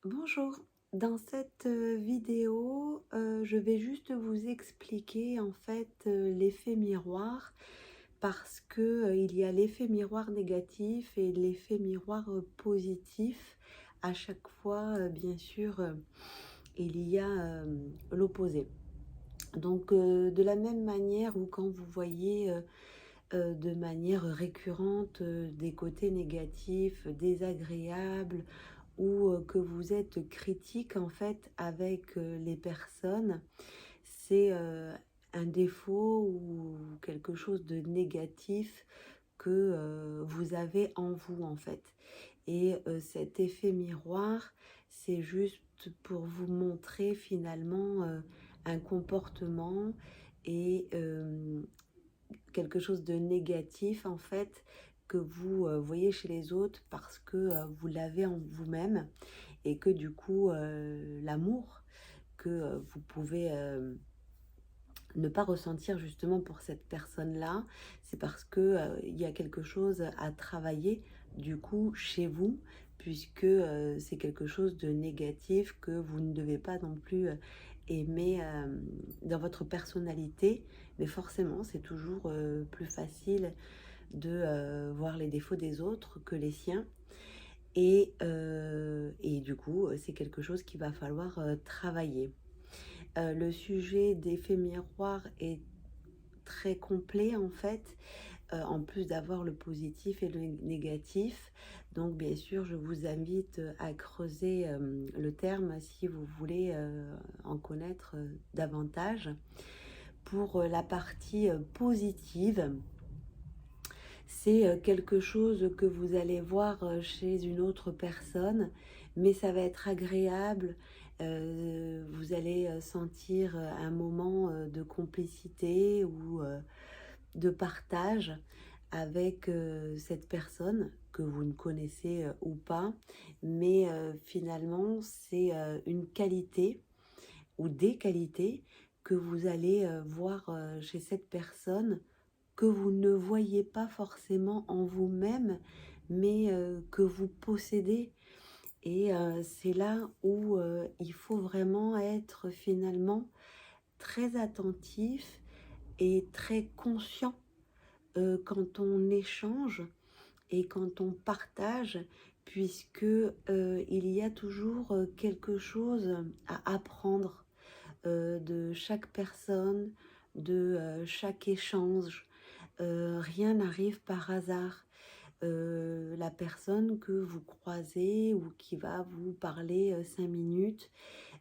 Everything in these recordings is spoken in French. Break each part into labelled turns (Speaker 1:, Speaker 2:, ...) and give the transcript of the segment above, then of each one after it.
Speaker 1: Bonjour, dans cette vidéo, je vais juste vous expliquer en fait l'effet miroir parce que il y a l'effet miroir négatif et l'effet miroir positif. À chaque fois, bien sûr, il y a l'opposé. Donc, de la même manière où quand vous voyez de manière récurrente des côtés négatifs, désagréables, ou que vous êtes critique en fait avec les personnes, c'est un défaut ou quelque chose de négatif que vous avez en vous en fait. Et cet effet miroir, c'est juste pour vous montrer finalement un comportement et quelque chose de négatif en fait que vous voyez chez les autres parce que vous l'avez en vous-même et que du coup l'amour que vous pouvez ne pas ressentir justement pour cette personne-là, c'est parce que il y a quelque chose à travailler du coup chez vous, puisque c'est quelque chose de négatif que vous ne devez pas non plus aimer dans votre personnalité, mais forcément c'est toujours plus facile de voir les défauts des autres que les siens. Et du coup, c'est quelque chose qu'il va falloir travailler. Le sujet d'effet miroir est très complet en fait, en plus d'avoir le positif et le négatif. Donc bien sûr, je vous invite à creuser le terme si vous voulez en connaître davantage. Pour la partie positive, c'est quelque chose que vous allez voir chez une autre personne, mais ça va être agréable. Vous allez sentir un moment de complicité ou de partage avec cette personne que vous ne connaissez ou pas, mais finalement c'est une qualité ou des qualités que vous allez voir chez cette personne que vous ne voyez pas forcément en vous-même, mais que vous possédez. Et c'est là où il faut vraiment être finalement très attentif et très conscient quand on échange et quand on partage, puisque il y a toujours quelque chose à apprendre de chaque personne, de chaque échange. Rien n'arrive par hasard. La personne que vous croisez ou qui va vous parler 5 minutes,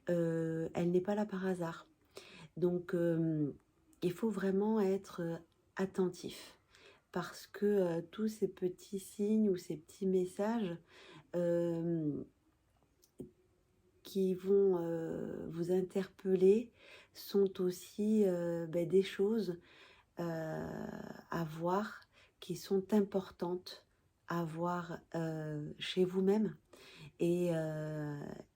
Speaker 1: elle n'est pas là par hasard. Donc, il faut vraiment être attentif parce que tous ces petits signes ou ces petits messages euh, qui vont vous interpeller sont aussi des choses à voir qui sont importantes à voir chez vous-même. Et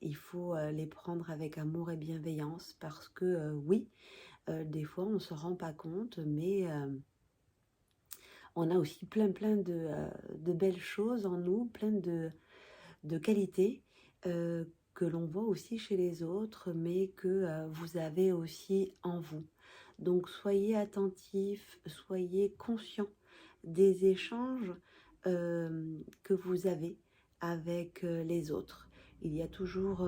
Speaker 1: il faut les prendre avec amour et bienveillance parce que oui, des fois on ne se rend pas compte, mais on a aussi plein de belles choses en nous, plein de qualités que l'on voit aussi chez les autres, mais que vous avez aussi en vous. Donc soyez attentifs, soyez conscients des échanges que vous avez avec les autres. Il y a toujours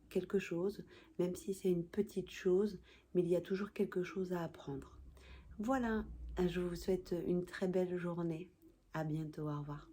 Speaker 1: quelque chose, même si c'est une petite chose, mais il y a toujours quelque chose à apprendre. Voilà, je vous souhaite une très belle journée. À bientôt, au revoir.